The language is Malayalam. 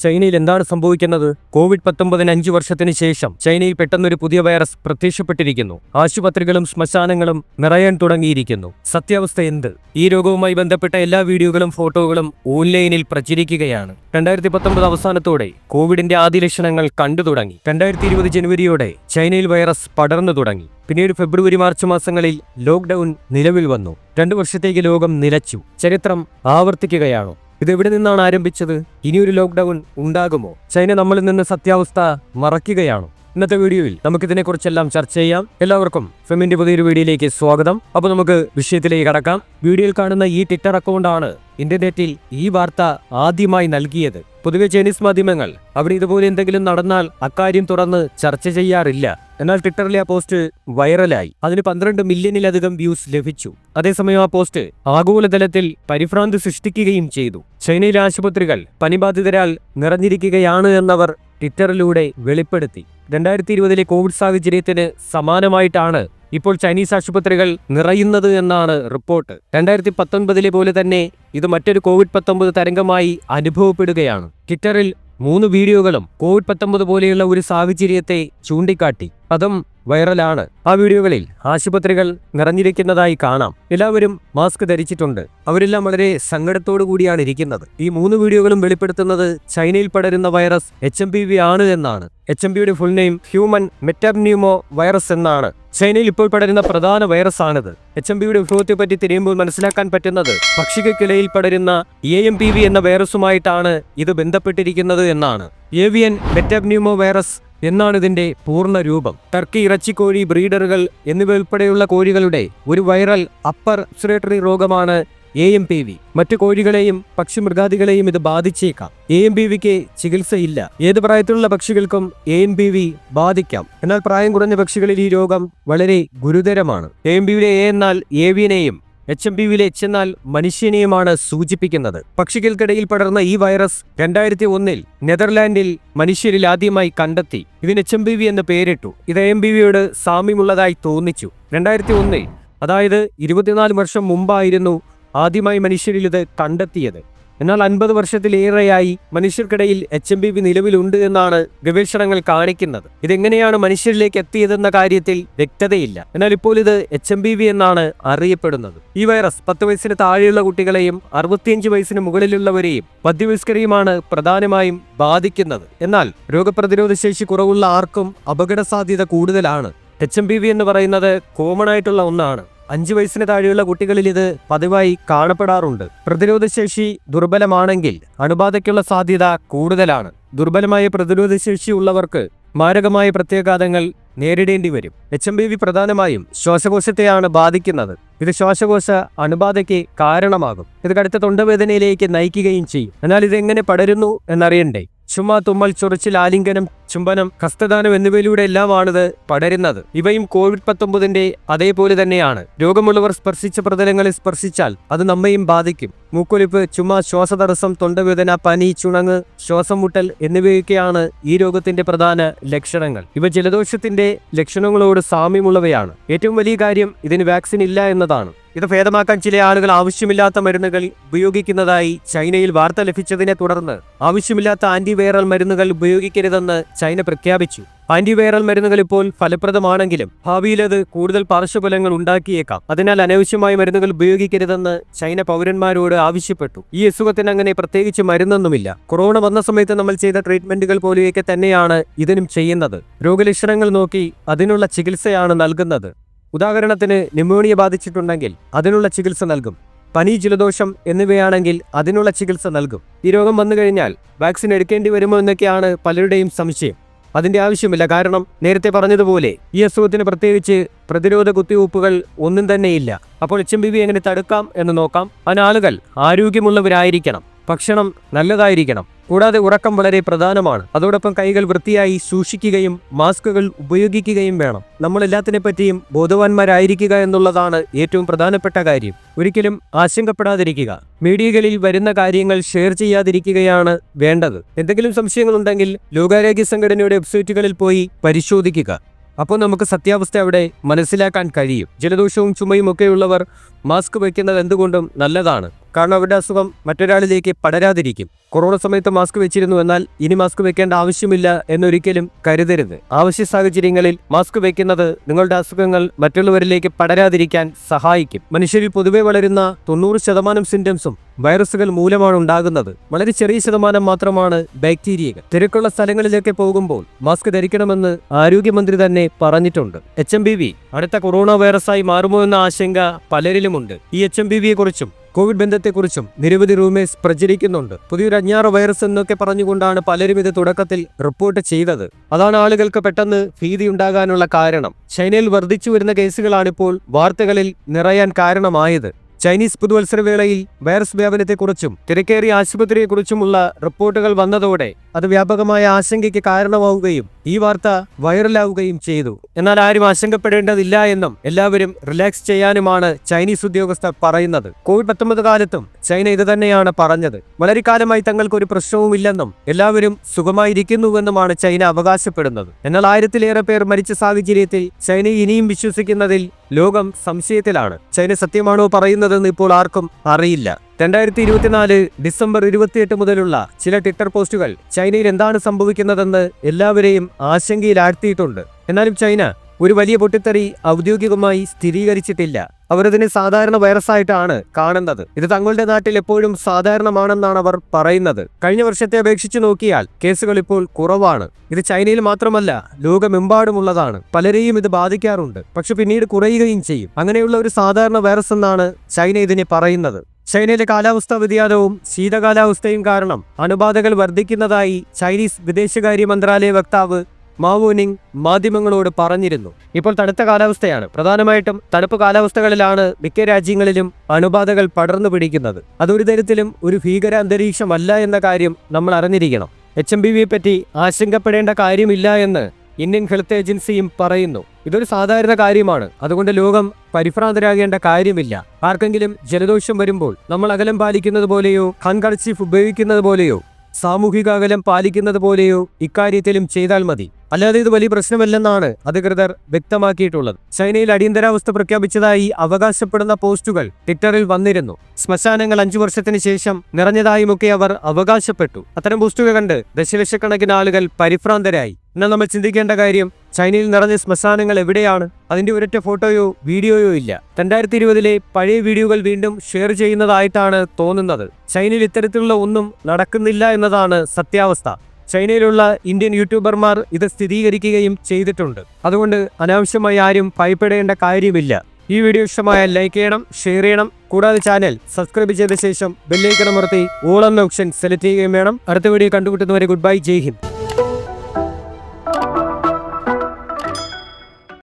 ചൈനയിൽ എന്താണ് സംഭവിക്കുന്നത്? COVID-19 5 വർഷത്തിന് ശേഷം ചൈനയിൽ പെട്ടെന്നൊരു പുതിയ വൈറസ് പ്രത്യക്ഷപ്പെട്ടിരിക്കുന്നു. ആശുപത്രികളും ശ്മശാനങ്ങളും നിറയാൻ തുടങ്ങിയിരിക്കുന്നു. സത്യാവസ്ഥ എന്ത്? ഈ രോഗവുമായി ബന്ധപ്പെട്ട എല്ലാ വീഡിയോകളും ഫോട്ടോകളും ഓൺലൈനിൽ പ്രചരിക്കുകയാണ്. 2019 അവസാനത്തോടെ കോവിഡിന്റെ ആദ്യ ലക്ഷണങ്ങൾ കണ്ടു തുടങ്ങി. 2020 ജനുവരിയോടെ ചൈനയിൽ വൈറസ് പടർന്നു തുടങ്ങി. പിന്നീട് ഫെബ്രുവരി മാർച്ച് മാസങ്ങളിൽ ലോക്ക്ഡൌൺ നിലവിൽ വന്നു. 2 വർഷത്തേക്ക് ലോകം നിലച്ചു. ചരിത്രം ആവർത്തിക്കുകയാണോ? ഇതെവിടെ നിന്നാണ് ആരംഭിച്ചത്? ഇനിയൊരു ലോക്ക്ഡൌൺ ഉണ്ടാകുമോ? ചൈന നമ്മളിൽ നിന്ന് സത്യാവസ്ഥ മറയ്ക്കുകയാണോ? ഇന്നത്തെ വീഡിയോയിൽ നമുക്കിതിനെക്കുറിച്ചെല്ലാം ചർച്ച ചെയ്യാം. എല്ലാവർക്കും ഫെമിന്റെ പുതിയൊരു വീഡിയോയിലേക്ക് സ്വാഗതം. അപ്പോൾ നമുക്ക് വിഷയത്തിലേക്ക് കടക്കാം. വീഡിയോയിൽ കാണുന്ന ഈ ട്വിറ്റർ അക്കൗണ്ടാണ് ഇന്റർനെറ്റിൽ ഈ വാർത്ത ആദ്യമായി നൽകിയത്. പൊതുവെ ചൈനീസ് മാധ്യമങ്ങൾ അവിടെ ഇതുപോലെ എന്തെങ്കിലും നടന്നാൽ അക്കാര്യം തുറന്ന് ചർച്ച ചെയ്യാറില്ല. എന്നാൽ ട്വിറ്ററിലെ ആ പോസ്റ്റ് വൈറലായി. അതിന് 12 മില്യണിലധികം വ്യൂസ് ലഭിച്ചു. അതേസമയം ആ പോസ്റ്റ് ആഗോളതലത്തിൽ പരിഭ്രാന്തി സൃഷ്ടിക്കുകയും ചെയ്തു. ചൈനയിലെ ആശുപത്രികൾ പനിബാധിതരാൽ നിറഞ്ഞിരിക്കുകയാണ് എന്നവർ ട്വിറ്ററിലൂടെ വെളിപ്പെടുത്തി. 2020 കോവിഡ് സാഹചര്യത്തിന് സമാനമായിട്ടാണ് ഇപ്പോൾ ചൈനീസ് ആശുപത്രികൾ നിറയുന്നത് എന്നാണ് റിപ്പോർട്ട്. 2019 പോലെ തന്നെ ഇത് മറ്റൊരു COVID-19 തരംഗമായി അനുഭവപ്പെടുകയാണ്. ട്വിറ്ററിൽ 3 വീഡിയോകളും COVID-19 പോലെയുള്ള ഒരു സാഹചര്യത്തെ ചൂണ്ടിക്കാട്ടി. അതും വൈറലാണ്. ആ വീഡിയോകളിൽ ആശുപത്രികൾ നിറഞ്ഞിരിക്കുന്നതായി കാണാം. എല്ലാവരും മാസ്ക് ധരിച്ചിട്ടുണ്ട്. അവരെല്ലാം വളരെ സങ്കടത്തോടു കൂടിയാണ് ഇരിക്കുന്നത്. ഈ 3 വീഡിയോകളും വെളിപ്പെടുത്തുന്നത് ചൈനയിൽ പടരുന്ന വൈറസ് HMPV ആണ് എന്നാണ്. HMPVയുടെ full name human metapneumo virus എന്നാണ്. ചൈനയിൽ ഇപ്പോൾ പടരുന്ന പ്രധാന വൈറസ് ആണിത്. HMPVയുടെ ഉത്ഭവത്തെപ്പറ്റി തിരയുമ്പോൾ മനസ്സിലാക്കാൻ പറ്റുന്നത് പക്ഷികൾക്കിടയിൽ പടരുന്ന AMPV എന്ന വൈറസുമായിട്ടാണ് ഇത് ബന്ധപ്പെട്ടിരിക്കുന്നത് എന്നാണ്. ഏവിയൻ മെറ്റാപ്ന്യൂമോ വൈറസ് എന്നാണ് ഇതിന്റെ പൂർണ്ണ രൂപം. ടർക്കി ഇറച്ചിക്കോഴി ബ്രീഡറുകൾ എന്നിവ ഉൾപ്പെടെയുള്ള കോഴികളുടെ ഒരു വൈറൽ അപ്പർ റെസ്പിറേറ്ററി രോഗമാണ് AMPV. മറ്റു കോഴികളെയും പക്ഷിമൃഗാദികളെയും ഇത് ബാധിച്ചേക്കാം. AMPVക്ക് ചികിത്സയില്ല. ഏത് പ്രായത്തിലുള്ള പക്ഷികൾക്കും AMPV ബാധിക്കാം. എന്നാൽ പ്രായം കുറഞ്ഞ പക്ഷികളിൽ ഈ രോഗം വളരെ ഗുരുതരമാണ്. AMPVയിലെ A എന്നാൽ ഏവിയനെയും HMPVയിലെ H എന്നാൽ മനുഷ്യനെയുമാണ് സൂചിപ്പിക്കുന്നത്. പക്ഷികൾക്കിടയിൽ പടർന്ന ഈ വൈറസ് 2001 നെതർലാൻഡിൽ മനുഷ്യരിൽ ആദ്യമായി കണ്ടെത്തി. ഇതിന് HMPV എന്ന് പേരിട്ടു. ഇത് AMPVയോട് സാമ്യമുള്ളതായി തോന്നിച്ചു. 2001 അതായത് 24 വർഷം മുമ്പായിരുന്നു ആദ്യമായി മനുഷ്യരിൽ ഇത് കണ്ടെത്തിയത്. എന്നാൽ 50 വർഷത്തിലേറെയായി മനുഷ്യർക്കിടയിൽ HMPV നിലവിലുണ്ട് എന്നാണ് ഗവേഷണങ്ങൾ കാണിക്കുന്നത്. ഇതെങ്ങനെയാണ് മനുഷ്യരിലേക്ക് എത്തിയതെന്ന കാര്യത്തിൽ വ്യക്തതയില്ല. എന്നാൽ ഇപ്പോൾ ഇത് HMPV എന്നാണ് അറിയപ്പെടുന്നത്. ഈ വൈറസ് 10 വയസ്സിന് താഴെയുള്ള കുട്ടികളെയും 65 വയസ്സിന് മുകളിലുള്ളവരെയും മധ്യവയസ്കരെയുമാണ് പ്രധാനമായും ബാധിക്കുന്നത്. എന്നാൽ രോഗപ്രതിരോധ ശേഷി കുറവുള്ള ആർക്കും അപകട സാധ്യത കൂടുതലാണ്. HMPV എന്ന് പറയുന്നത് കോമൺ ആയിട്ടുള്ള ഒന്നാണ്. 5 വയസ്സിന് താഴെയുള്ള കുട്ടികളിൽ ഇത് പതിവായി കാണപ്പെടാറുണ്ട്. പ്രതിരോധശേഷി ദുർബലമാണെങ്കിൽ അണുബാധയ്ക്കുള്ള സാധ്യത കൂടുതലാണ്. ദുർബലമായ പ്രതിരോധശേഷി ഉള്ളവർക്ക് മാരകമായ പ്രത്യാഘാതങ്ങൾ നേരിടേണ്ടി വരും. HMPV പ്രധാനമായും ശ്വാസകോശത്തെയാണ് ബാധിക്കുന്നത്. ഇത് ശ്വാസകോശ അണുബാധയ്ക്ക് കാരണമാകും. ഇത് കടുത്ത തൊണ്ടവേദനയിലേക്ക് നയിക്കുകയും ചെയ്യും. എന്നാൽ ഇതെങ്ങനെ പടരുന്നു എന്നറിയണ്ടേ? ചുമ, തുമ്മൽ, ചൊറിച്ചിൽ, ആലിംഗനം, ചുംബനം, ഹസ്തദാനം എന്നിവയിലൂടെ എല്ലാമാണിത് പടരുന്നത്. ഇവയും COVID-19 അതേപോലെ തന്നെയാണ്. രോഗമുള്ളവർ സ്പർശിച്ച പ്രതലങ്ങളിൽ സ്പർശിച്ചാൽ അത് നമ്മയും ബാധിക്കും. മൂക്കൊലിപ്പ്, ചുമ, ശ്വാസതടസ്സം, തൊണ്ടവേദന, പനി, ചുണങ്ങ്, ശ്വാസം മുട്ടൽ എന്നിവയൊക്കെയാണ് ഈ രോഗത്തിന്റെ പ്രധാന ലക്ഷണങ്ങൾ. ഇവ ജലദോഷത്തിന്റെ ലക്ഷണങ്ങളോട് സാമ്യമുള്ളവയാണ്. ഏറ്റവും വലിയ കാര്യം ഇതിന് വാക്സിൻ ഇല്ല എന്നതാണ്. ഇത് ഭേദമാക്കാൻ ചില ആളുകൾ ആവശ്യമില്ലാത്ത മരുന്നുകൾ ഉപയോഗിക്കുന്നതായി ചൈനയിൽ വാർത്ത ലഭിച്ചതിനെ തുടർന്ന് ആവശ്യമില്ലാത്ത ആന്റിവൈറൽ മരുന്നുകൾ ഉപയോഗിക്കരുതെന്ന് ചൈന പ്രഖ്യാപിച്ചു. ആന്റിവൈറൽ മരുന്നുകൾ ഇപ്പോൾ ഫലപ്രദമാണെങ്കിലും ഭാവിയിൽ അത് കൂടുതൽ പാർശ്വഫലങ്ങൾ ഉണ്ടാക്കിയേക്കാം. അതിനാൽ അനാവശ്യമായ മരുന്നുകൾ ഉപയോഗിക്കരുതെന്ന് ചൈന പൗരന്മാരോട് ആവശ്യപ്പെട്ടു. ഈ അസുഖത്തിന് അങ്ങനെ പ്രത്യേകിച്ച് മരുന്നൊന്നുമില്ല. കൊറോണ വന്ന സമയത്ത് നമ്മൾ ചെയ്ത ട്രീറ്റ്മെന്റുകൾ പോലെയൊക്കെ തന്നെയാണ് ഇതിനും ചെയ്യുന്നത്. രോഗലക്ഷണങ്ങൾ നോക്കി അതിനുള്ള ചികിത്സയാണ് നൽകുന്നത്. ഉദാഹരണത്തിന് ന്യൂമോണിയ ബാധിച്ചിട്ടുണ്ടെങ്കിൽ അതിനുള്ള ചികിത്സ നൽകും. പനി, ജലദോഷം എന്നിവയാണെങ്കിൽ അതിനുള്ള ചികിത്സ നൽകും. ഈ രോഗം വന്നു കഴിഞ്ഞാൽ വാക്സിൻ എടുക്കേണ്ടി വരുമോ എന്നൊക്കെയാണ് പലരുടെയും സംശയം. അതിന്റെ ആവശ്യമില്ല. കാരണം നേരത്തെ പറഞ്ഞതുപോലെ ഈ അസുഖത്തിന് പ്രത്യേകിച്ച് പ്രതിരോധ കുത്തിവയ്പ്പുകൾ ഒന്നും തന്നെയില്ല. അപ്പോൾ HMPV എങ്ങനെ തടുക്കാം എന്ന് നോക്കാം. അതിനാളുകൾ ആരോഗ്യമുള്ളവരായിരിക്കണം. ഭക്ഷണം നല്ലതായിരിക്കണം. കൂടാതെ ഉറക്കം വളരെ പ്രധാനമാണ്. അതോടൊപ്പം കൈകൾ വൃത്തിയായി സൂക്ഷിക്കുകയും മാസ്കുകൾ ഉപയോഗിക്കുകയും വേണം. നമ്മൾ എല്ലാത്തിനെപ്പറ്റിയും ബോധവാന്മാരായിരിക്കുക എന്നുള്ളതാണ് ഏറ്റവും പ്രധാനപ്പെട്ട കാര്യം. ഒരിക്കലും ആശങ്കപ്പെടാതിരിക്കുക. മീഡിയകളിൽ വരുന്ന കാര്യങ്ങൾ ഷെയർ ചെയ്യാതിരിക്കുകയാണ് വേണ്ടത്. എന്തെങ്കിലും സംശയങ്ങളുണ്ടെങ്കിൽ ലോകാരോഗ്യ സംഘടനയുടെ വെബ്സൈറ്റുകളിൽ പോയി പരിശോധിക്കുക. അപ്പോൾ നമുക്ക് സത്യാവസ്ഥ അവിടെ മനസ്സിലാക്കാൻ കഴിയും. ജലദോഷവും ചുമയും ഒക്കെയുള്ളവർ മാസ്ക് വയ്ക്കുന്നത് എന്തുകൊണ്ടും നല്ലതാണ്. കാരണം അവരുടെ അസുഖം മറ്റൊരാളിലേക്ക് പടരാതിരിക്കും. കൊറോണ സമയത്ത് മാസ്ക് വെച്ചിരുന്നു, എന്നാൽ ഇനി മാസ്ക് വെക്കേണ്ട ആവശ്യമില്ല എന്നൊരിക്കലും കരുതരുത്. ആവശ്യ സാഹചര്യങ്ങളിൽ മാസ്ക് വെക്കുന്നത് നിങ്ങളുടെ അസുഖങ്ങൾ മറ്റുള്ളവരിലേക്ക് പടരാതിരിക്കാൻ സഹായിക്കും. മനുഷ്യരിൽ പൊതുവെ വളരുന്ന 90% സിംറ്റംസും വൈറസുകൾ മൂലമാണ് ഉണ്ടാകുന്നത്. വളരെ ചെറിയ ശതമാനം മാത്രമാണ് ബാക്ടീരിയകൾ. തിരക്കുള്ള സ്ഥലങ്ങളിലേക്ക് പോകുമ്പോൾ മാസ്ക് ധരിക്കണമെന്ന് ആരോഗ്യമന്ത്രി തന്നെ പറഞ്ഞിട്ടുണ്ട്. HMPV അടുത്ത കൊറോണ വൈറസായി മാറുമോ എന്ന ആശങ്ക പലരിലുമുണ്ട്. ഈ HMPVയെ കുറിച്ചും കോവിഡ് ബന്ധത്തെക്കുറിച്ചും നിരവധി റൂമേഴ്സ് പ്രചരിക്കുന്നുണ്ട്. പുതിയൊരു അജ്ഞാത വൈറസ് എന്നൊക്കെ പറഞ്ഞുകൊണ്ടാണ് പലരും ഇത് തുടക്കത്തിൽ റിപ്പോർട്ട് ചെയ്തത്. അതാണ് ആളുകൾക്ക് പെട്ടെന്ന് ഭീതി ഉണ്ടാകാനുള്ള കാരണം. ചൈനയിൽ വർദ്ധിച്ചു വരുന്ന കേസുകളാണിപ്പോൾ വാർത്തകളിൽ നിറയാൻ കാരണമായത്. ചൈനീസ് പുതുവത്സരവേളയിൽ വൈറസ് വ്യാപനത്തെക്കുറിച്ചും തിരക്കേറിയ ആശുപത്രിയെക്കുറിച്ചുമുള്ള റിപ്പോർട്ടുകൾ വന്നതോടെ അത് വ്യാപകമായ ആശങ്കയ്ക്ക് കാരണമാവുകയും ഈ വാർത്ത വൈറലാവുകയും ചെയ്തു. എന്നാൽ ആരും ആശങ്കപ്പെടേണ്ടതില്ല എന്നും എല്ലാവരും റിലാക്സ് ചെയ്യാനുമാണ് ചൈനീസ് ഉദ്യോഗസ്ഥർ പറയുന്നത്. COVID-19 കാലത്തും ചൈന ഇത് തന്നെയാണ് പറഞ്ഞത്. വളരെ കാലമായി തങ്ങൾക്കൊരു പ്രശ്നവുമില്ലെന്നും എല്ലാവരും സുഖമായിരിക്കുന്നുവെന്നുമാണ് ചൈന അവകാശപ്പെടുന്നത്. എന്നാൽ 1000-ലേറെ പേർ മരിച്ച സാഹചര്യത്തിൽ ചൈന ഇനിയും വിശ്വസിക്കുന്നതിൽ ലോകം സംശയത്തിലാണ്. ചൈന സത്യമാണോ പറയുന്നതെന്ന് ഇപ്പോൾ ആർക്കും അറിയില്ല. 2024 ഡിസംബർ 28 മുതലുള്ള ചില ട്വിറ്റർ പോസ്റ്റുകൾ ചൈനയിൽ എന്താണ് സംഭവിക്കുന്നതെന്ന് എല്ലാവരെയും ആശങ്കയിലാഴ്ത്തിയിട്ടുണ്ട്. എന്നാലും ചൈന ഒരു വലിയ പൊട്ടിത്തെറി ഔദ്യോഗികമായി സ്ഥിരീകരിച്ചിട്ടില്ല. അവരതിനെ സാധാരണ വൈറസായിട്ടാണ് കാണുന്നത്. ഇത് തങ്ങളുടെ നാട്ടിൽ എപ്പോഴും സാധാരണമാണെന്നാണ് അവർ പറയുന്നത്. കഴിഞ്ഞ വർഷത്തെ അപേക്ഷിച്ച് നോക്കിയാൽ കേസുകൾ ഇപ്പോൾ കുറവാണ്. ഇത് ചൈനയിൽ മാത്രമല്ല, ലോകമെമ്പാടുമുള്ളതാണ്. പലരെയും ഇത് ബാധിക്കാറുണ്ട്, പക്ഷെ പിന്നീട് കുറയുകയും ചെയ്യും. അങ്ങനെയുള്ള ഒരു സാധാരണ വൈറസ് എന്നാണ് ചൈന ഇതിനെ പറയുന്നത്. ചൈനയിലെ കാലാവസ്ഥാ വ്യതിയാനവും ശീതകാലാവസ്ഥയും കാരണം അണുബാധകൾ വർദ്ധിക്കുന്നതായി ചൈനീസ് വിദേശകാര്യ മന്ത്രാലയ വക്താവ് മാവോനിങ് മാധ്യമങ്ങളോട് പറഞ്ഞിരുന്നു. ഇപ്പോൾ തണുത്ത കാലാവസ്ഥയാണ്. പ്രധാനമായിട്ടും തണുപ്പ് കാലാവസ്ഥകളിലാണ് മിക്ക രാജ്യങ്ങളിലും അണുബാധകൾ പടർന്നു പിടിക്കുന്നത്. അതൊരു തരത്തിലും ഒരു ഭീകര അന്തരീക്ഷമല്ല എന്ന കാര്യം നമ്മൾ അറിഞ്ഞിരിക്കണം. HMPVയെ പറ്റി ആശങ്കപ്പെടേണ്ട കാര്യമില്ല എന്ന് ഇന്ത്യൻ ഹെൽത്ത് ഏജൻസിയും പറയുന്നു. ഇതൊരു സാധാരണ കാര്യമാണ്. അതുകൊണ്ട് ലോകം പരിഭ്രാന്തരാകേണ്ട കാര്യമില്ല. ആർക്കെങ്കിലും ജലദോഷം വരുമ്പോൾ നമ്മൾ അകലം പാലിക്കുന്നത് പോലെയോ ഹാൻകർച്ചീഫ് ഉപയോഗിക്കുന്നത് പോലെയോ സാമൂഹിക അകലം പാലിക്കുന്നത് പോലെയോ ഇക്കാര്യത്തിലും ചെയ്താൽ മതി. അല്ലാതെ ഇത് വലിയ പ്രശ്നമല്ലെന്നാണ് അധികൃതർ വ്യക്തമാക്കിയിട്ടുള്ളത്. ചൈനയിൽ അടിയന്തരാവസ്ഥ പ്രഖ്യാപിച്ചതായി അവകാശപ്പെടുന്ന പോസ്റ്റുകൾ ട്വിറ്ററിൽ വന്നിരുന്നു. ശ്മശാനങ്ങൾ 5 വർഷത്തിന് ശേഷം നിറഞ്ഞതായുമൊക്കെ അവർ അവകാശപ്പെട്ടു. അത്തരം പോസ്റ്റുകൾ കണ്ട് ദശലക്ഷക്കണക്കിന് ആളുകൾ പരിഭ്രാന്തരായി. എന്നാൽ നമ്മൾ ചിന്തിക്കേണ്ട കാര്യം, ചൈനയിൽ നിറഞ്ഞ ശ്മശാനങ്ങൾ എവിടെയാണ്? അതിന്റെ ഒരൊറ്റ ഫോട്ടോയോ വീഡിയോയോ ഇല്ല. 2020-ലെ പഴയ വീഡിയോകൾ വീണ്ടും ഷെയർ ചെയ്യുന്നതായിട്ടാണ് തോന്നുന്നത്. ചൈനയിൽ ഇത്തരത്തിലുള്ള ഒന്നും നടക്കുന്നില്ല എന്നതാണ് സത്യാവസ്ഥ. ചൈനയിലുള്ള ഇന്ത്യൻ യൂട്യൂബർമാർ ഇത് സ്ഥിരീകരിക്കുകയും ചെയ്തിട്ടുണ്ട്. അതുകൊണ്ട് അനാവശ്യമായി ആരും ഭയപ്പെടേണ്ട കാര്യമില്ല. ഈ വീഡിയോ ഇഷ്ടമായാൽ ലൈക്ക് ചെയ്യണം, ഷെയർ ചെയ്യണം. കൂടാതെ ചാനൽ സബ്സ്ക്രൈബ് ചെയ്ത ശേഷം ബെല്ലൈക്കൺ അമർത്തി ഓൾ എന്ന ഓപ്ഷൻ സെലക്ട് ചെയ്യുകയും വേണം. അടുത്ത വീഡിയോ കണ്ടുമുട്ടുന്നവരെ ഗുഡ് ബൈ, ജയ് ഹിന്ദ്.